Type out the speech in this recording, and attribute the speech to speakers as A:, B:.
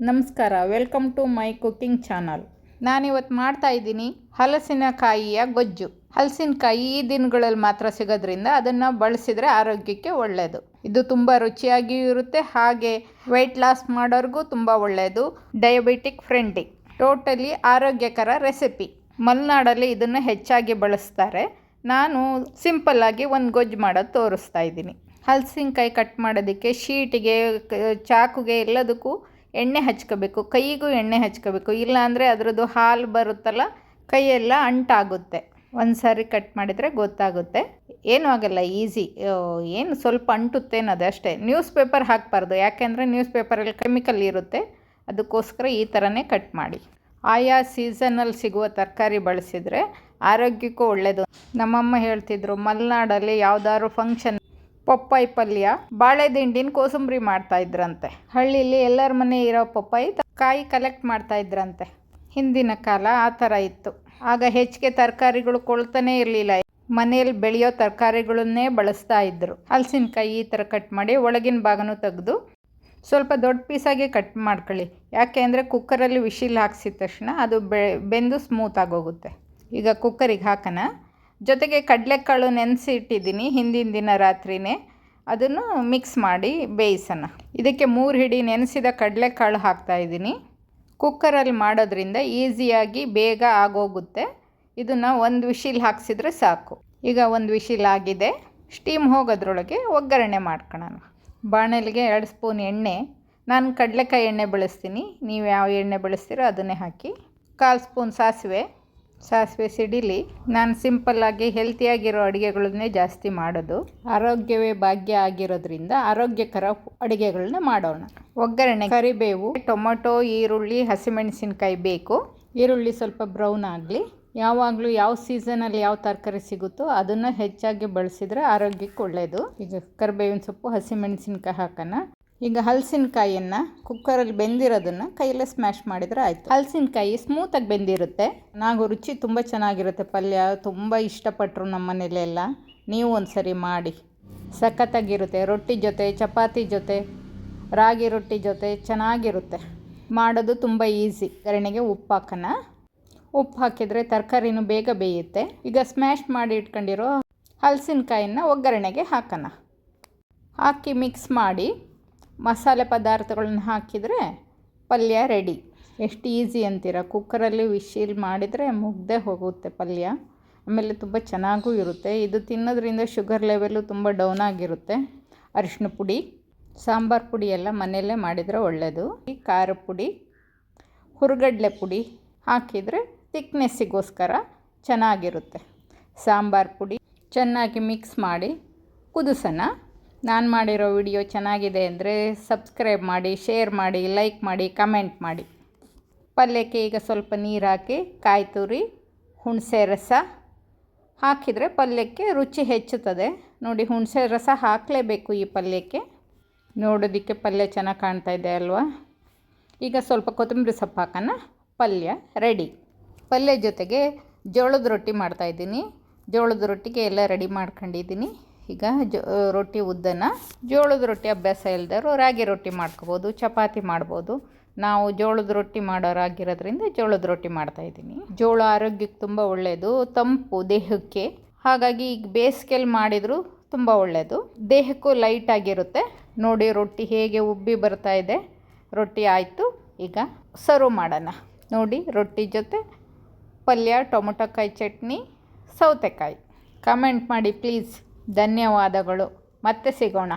A: ನಮಸ್ಕಾರ, welcome to my cooking channel. ನಾನಿವತ್ತು ಮಾಡ್ತಾಯಿದ್ದೀನಿ ಹಲಸಿನಕಾಯಿಯ ಗೊಜ್ಜು. ಹಲಸಿನಕಾಯಿ ಈ ದಿನಗಳಲ್ಲಿ ಮಾತ್ರ ಸಿಗೋದ್ರಿಂದ ಅದನ್ನು ಬಳಸಿದರೆ ಆರೋಗ್ಯಕ್ಕೆ ಒಳ್ಳೆಯದು. ಇದು ತುಂಬ ರುಚಿಯಾಗಿಯೂ ಇರುತ್ತೆ, ಹಾಗೆ ವೆಯ್ಟ್ ಲಾಸ್ ಮಾಡೋರಿಗೂ ತುಂಬ ಒಳ್ಳೆಯದು. ಡಯಾಬಿಟಿಕ್ ಫ್ರೆಂಡ್ಲಿ, ಟೋಟಲಿ ಆರೋಗ್ಯಕರ ರೆಸಿಪಿ. ಮಲೆನಾಡಲ್ಲಿ ಇದನ್ನು ಹೆಚ್ಚಾಗಿ ಬಳಸ್ತಾರೆ. ನಾನು ಸಿಂಪಲ್ಲಾಗಿ ಒಂದು ಗೊಜ್ಜು ಮಾಡೋದು ತೋರಿಸ್ತಾ ಇದ್ದೀನಿ. ಹಲಸಿನಕಾಯಿ ಕಟ್ ಮಾಡೋದಕ್ಕೆ ಶೀಟಿಗೆ, ಚಾಕುಗೆ ಎಲ್ಲದಕ್ಕೂ ಎಣ್ಣೆ ಹಚ್ಕೋಬೇಕು. ಕೈಗೂ ಎಣ್ಣೆ ಹಚ್ಕೋಬೇಕು, ಇಲ್ಲಾಂದರೆ ಅದರದ್ದು ಹಾಲು ಬರುತ್ತಲ್ಲ, ಕೈಯೆಲ್ಲ ಅಂಟಾಗುತ್ತೆ. ಒಂದು ಸಾರಿ ಕಟ್ ಮಾಡಿದರೆ ಗೊತ್ತಾಗುತ್ತೆ. ಏನೂ ಆಗಲ್ಲ, ಈಸಿ. ಏನು ಸ್ವಲ್ಪ ಅಂಟುತ್ತೆ ಅನ್ನೋದು ಅಷ್ಟೇ. ನ್ಯೂಸ್ ಪೇಪರ್ ಹಾಕಬಾರ್ದು, ಯಾಕೆಂದರೆ ನ್ಯೂಸ್ ಪೇಪರಲ್ಲಿ ಕೆಮಿಕಲ್ ಇರುತ್ತೆ. ಅದಕ್ಕೋಸ್ಕರ ಈ ಥರನೇ ಕಟ್ ಮಾಡಿ. ಆಯಾ ಸೀಸನಲ್ಲಿ ಸಿಗುವ ತರಕಾರಿ ಬಳಸಿದರೆ ಆರೋಗ್ಯಕ್ಕೂ ಒಳ್ಳೆಯದು. ನಮ್ಮಮ್ಮ ಹೇಳ್ತಿದ್ರು, ಮಲೆನಾಡಲ್ಲಿ ಯಾವುದಾದ್ರು ಫಂಕ್ಷನ್ ಪಪ್ಪಾಯಿ ಪಲ್ಯ, ಬಾಳೆ ದಿಂಡಿನ ಕೋಸಂಬರಿ ಮಾಡ್ತಾಯಿದ್ರಂತೆ. ಹಳ್ಳಿಲಿ ಎಲ್ಲರ ಮನೆ ಇರೋ ಪಪ್ಪಾಯಿ ಕಾಯಿ ಕಲೆಕ್ಟ್ ಮಾಡ್ತಾಯಿದ್ರಂತೆ. ಹಿಂದಿನ ಕಾಲ ಆ ಥರ ಇತ್ತು. ಆಗ ಹೆಚ್ಚಿಗೆ ತರಕಾರಿಗಳು ಕೊಳ್ತಾನೇ ಇರಲಿಲ್ಲ. ಮನೆಯಲ್ಲಿ ಬೆಳೆಯೋ ತರಕಾರಿಗಳನ್ನೇ ಬಳಸ್ತಾ ಇದ್ದರು. ಹಲಸಿನಕಾಯಿ ಈ ಥರ ಕಟ್ ಮಾಡಿ ಒಳಗಿನ ಭಾಗನೂ ತೆಗೆದು ಸ್ವಲ್ಪ ದೊಡ್ಡ ಪೀಸಾಗಿ ಕಟ್ ಮಾಡ್ಕೊಳ್ಳಿ. ಯಾಕೆ ಅಂದರೆ ಕುಕ್ಕರಲ್ಲಿ ವಿಶಿಲ್ ಹಾಕ್ಸಿದ ತಕ್ಷಣ ಅದು ಬೆಂದು ಸ್ಮೂತಾಗಿ ಹೋಗುತ್ತೆ. ಈಗ ಕುಕ್ಕರಿಗೆ ಹಾಕೋಣ. ಜೊತೆಗೆ ಕಡಲೆಕಾಳು ನೆನೆಸಿ ಇಟ್ಟಿದ್ದೀನಿ ಹಿಂದಿನ ದಿನ ರಾತ್ರಿನೇ. ಅದನ್ನು ಮಿಕ್ಸ್ ಮಾಡಿ ಬೇಯಿಸೋಣ. ಇದಕ್ಕೆ 3 ಹಿಡಿ ನೆನೆಸಿದ ಕಡಲೆಕಾಳು ಹಾಕ್ತಾಯಿದ್ದೀನಿ. ಕುಕ್ಕರಲ್ಲಿ ಮಾಡೋದ್ರಿಂದ ಈಸಿಯಾಗಿ ಬೇಗ ಆಗೋಗುತ್ತೆ. ಇದನ್ನು ಒಂದು ವಿಶಿಲ್ ಹಾಕ್ಸಿದ್ರೆ ಸಾಕು. ಈಗ ಒಂದು ವಿಶಿಲ್ ಆಗಿದೆ. ಸ್ಟೀಮ್ ಹೋಗೋದ್ರೊಳಗೆ ಒಗ್ಗರಣೆ ಮಾಡ್ಕೊಳ್ಳೋಣ. ಬಾಣಲಿಗೆ 2 ಸ್ಪೂನ್ ಎಣ್ಣೆ. ನಾನು ಕಡಲೆಕಾಯಿ ಎಣ್ಣೆ ಬಳಸ್ತೀನಿ, ನೀವು ಯಾವ ಎಣ್ಣೆ ಬಳಸ್ತೀರೋ ಅದನ್ನೇ ಹಾಕಿ. 1/4 ಸ್ಪೂನ್ ಸಾಸಿವೆ ಸಿಡಿಲಿ. ನಾನು ಸಿಂಪಲ್ಲಾಗಿ ಹೆಲ್ತಿಯಾಗಿರೋ ಅಡುಗೆಗಳನ್ನೇ ಜಾಸ್ತಿ ಮಾಡೋದು. ಆರೋಗ್ಯವೇ ಭಾಗ್ಯ ಆಗಿರೋದ್ರಿಂದ ಆರೋಗ್ಯಕರ ಅಡುಗೆಗಳನ್ನ ಮಾಡೋಣ. ಒಗ್ಗರಣೆ ಕರಿಬೇವು, ಟೊಮೊಟೊ, ಈರುಳ್ಳಿ, ಹಸಿಮೆಣಸಿನ್ಕಾಯಿ ಬೇಕು. ಈರುಳ್ಳಿ ಸ್ವಲ್ಪ ಬ್ರೌನ್ ಆಗಲಿ. ಯಾವಾಗಲೂ ಯಾವ ಸೀಸನಲ್ಲಿ ಯಾವ ತರಕಾರಿ ಸಿಗುತ್ತೋ ಅದನ್ನು ಹೆಚ್ಚಾಗಿ ಬಳಸಿದರೆ ಆರೋಗ್ಯಕ್ಕೆ ಒಳ್ಳೆಯದು. ಈಗ ಕರಿಬೇವಿನ ಸೊಪ್ಪು, ಹಸಿಮೆಣಸಿನ್ಕಾಯಿ ಹಾಕೋಣ. ಈಗ ಹಲಸಿನಕಾಯಿಯನ್ನು ಕುಕ್ಕರಲ್ಲಿ ಬೆಂದಿರೋದನ್ನು ಕೈಯಲ್ಲೇ ಸ್ಮ್ಯಾಶ್ ಮಾಡಿದರೆ ಆಯಿತು. ಹಲಸಿನಕಾಯಿ ಸ್ಮೂತಾಗಿ ಬೆಂದಿರುತ್ತೆ. ನಾವು ರುಚಿ ತುಂಬ ಚೆನ್ನಾಗಿರುತ್ತೆ. ಪಲ್ಯ ತುಂಬ ಇಷ್ಟಪಟ್ಟರು ನಮ್ಮ ಮನೇಲೆಲ್ಲ. ನೀವು ಒಂದು ಸರಿ ಮಾಡಿ, ಸಖತ್ತಾಗಿರುತ್ತೆ. ರೊಟ್ಟಿ ಜೊತೆ, ಚಪಾತಿ ಜೊತೆ, ರಾಗಿ ರೊಟ್ಟಿ ಜೊತೆ ಚೆನ್ನಾಗಿರುತ್ತೆ. ಮಾಡೋದು ತುಂಬ ಈಸಿ. ಒಗ್ಗರಣೆಗೆ ಉಪ್ಪು ಹಾಕೋಣ. ಉಪ್ಪು ಹಾಕಿದರೆ ತರಕಾರಿನೂ ಬೇಗ ಬೇಯುತ್ತೆ. ಈಗ ಸ್ಮ್ಯಾಶ್ ಮಾಡಿ ಇಟ್ಕೊಂಡಿರೋ ಹಲಸಿನಕಾಯಿನ ಒಗ್ಗರಣೆಗೆ ಹಾಕೋಣ. ಹಾಕಿ ಮಿಕ್ಸ್ ಮಾಡಿ ಮಸಾಲೆ ಪದಾರ್ಥಗಳನ್ನ ಹಾಕಿದರೆ ಪಲ್ಯ ರೆಡಿ. ಎಷ್ಟು ಈಸಿ ಅಂತೀರ. ಕುಕ್ಕರಲ್ಲಿ ವಿಶಿಲ್ ಮಾಡಿದರೆ ಮುಗ್ದೇ ಹೋಗುತ್ತೆ ಪಲ್ಯ. ಆಮೇಲೆ ತುಂಬ ಚೆನ್ನಾಗೂ ಇರುತ್ತೆ. ಇದು ತಿನ್ನೋದ್ರಿಂದ ಶುಗರ್ ಲೆವೆಲ್ಲು ತುಂಬ ಡೌನ್ ಆಗಿರುತ್ತೆ. ಅರಿಶಿನ ಪುಡಿ, ಸಾಂಬಾರು ಪುಡಿ ಎಲ್ಲ ಮನೆಯಲ್ಲೇ ಮಾಡಿದರೆ ಒಳ್ಳೆಯದು. ಈ ಖಾರ ಪುಡಿ, ಹುರ್ಗಡ್ಲೆ ಪುಡಿ ಹಾಕಿದರೆ ತಿಕ್ನೆಸ್ಸಿಗೋಸ್ಕರ ಚೆನ್ನಾಗಿರುತ್ತೆ. ಸಾಂಬಾರು ಪುಡಿ ಚೆನ್ನಾಗಿ ಮಿಕ್ಸ್ ಮಾಡಿ ಕುದಿಸೋಣ. ನಾನು ಮಾಡಿರೋ ವಿಡಿಯೋ ಚೆನ್ನಾಗಿದೆ ಅಂದರೆ ಸಬ್ಸ್ಕ್ರೈಬ್ ಮಾಡಿ, ಶೇರ್ ಮಾಡಿ, ಲೈಕ್ ಮಾಡಿ, ಕಮೆಂಟ್ ಮಾಡಿ. ಪಲ್ಯಕ್ಕೆ ಈಗ ಸ್ವಲ್ಪ ನೀರು ಹಾಕಿ, ಕಾಯಿ ತುರಿ, ಹುಣಸೆ ರಸ ಹಾಕಿದರೆ ಪಲ್ಯಕ್ಕೆ ರುಚಿ ಹೆಚ್ಚುತ್ತದೆ. ನೋಡಿ, ಹುಣಸೆ ರಸ ಹಾಕಲೇಬೇಕು ಈ ಪಲ್ಯಕ್ಕೆ. ನೋಡೋದಕ್ಕೆ ಪಲ್ಯ ಚೆನ್ನಾಗಿ ಕಾಣ್ತಾ ಇದೆ ಅಲ್ವಾ. ಈಗ ಸ್ವಲ್ಪ ಕೊತ್ತಂಬರಿ ಸೊಪ್ಪು ಹಾಕೋಣ. ಪಲ್ಯ ರೆಡಿ. ಪಲ್ಯ ಜೊತೆಗೆ ಜೋಳದ ರೊಟ್ಟಿ ಮಾಡ್ತಾಯಿದ್ದೀನಿ. ಜೋಳದ ರೊಟ್ಟಿಗೆ ಎಲ್ಲ ರೆಡಿ ಮಾಡ್ಕೊಂಡಿದ್ದೀನಿ. ಈಗ ರೊಟ್ಟಿ ಉದ್ದನ, ಜೋಳದ ರೊಟ್ಟಿ ಅಭ್ಯಾಸ ಇಲ್ಲದವರು ರಾಗಿ ರೊಟ್ಟಿ ಮಾಡ್ಕೋಬೋದು, ಚಪಾತಿ ಮಾಡ್ಬೋದು. ನಾವು ಜೋಳದ ರೊಟ್ಟಿ ಮಾಡೋರಾಗಿರೋದ್ರಿಂದ ಜೋಳದ ರೊಟ್ಟಿ ಮಾಡ್ತಾಯಿದ್ದೀನಿ. ಜೋಳ ಆರೋಗ್ಯಕ್ಕೆ ತುಂಬ ಒಳ್ಳೆಯದು, ತಂಪು ದೇಹಕ್ಕೆ. ಹಾಗಾಗಿ ಈಗ ಬೇಸಿಗೆಯಲ್ಲಿ ಮಾಡಿದರೂ ತುಂಬ ಒಳ್ಳೆಯದು. ದೇಹಕ್ಕೂ ಲೈಟಾಗಿರುತ್ತೆ. ನೋಡಿ ರೊಟ್ಟಿ ಹೇಗೆ ಉಬ್ಬಿ ಬರ್ತಾ ಇದೆ. ರೊಟ್ಟಿ ಆಯಿತು. ಈಗ ಸರ್ವ್ ಮಾಡೋಣ. ನೋಡಿ, ರೊಟ್ಟಿ ಜೊತೆ ಪಲ್ಯ, ಟೊಮೊಟೊ ಕಾಯಿ ಚಟ್ನಿ, ಸೌತೆಕಾಯಿ. ಕಮೆಂಟ್ ಮಾಡಿ ಪ್ಲೀಸ್. ಧನ್ಯವಾದಗಳು. ಮತ್ತೆ ಸಿಗೋಣ.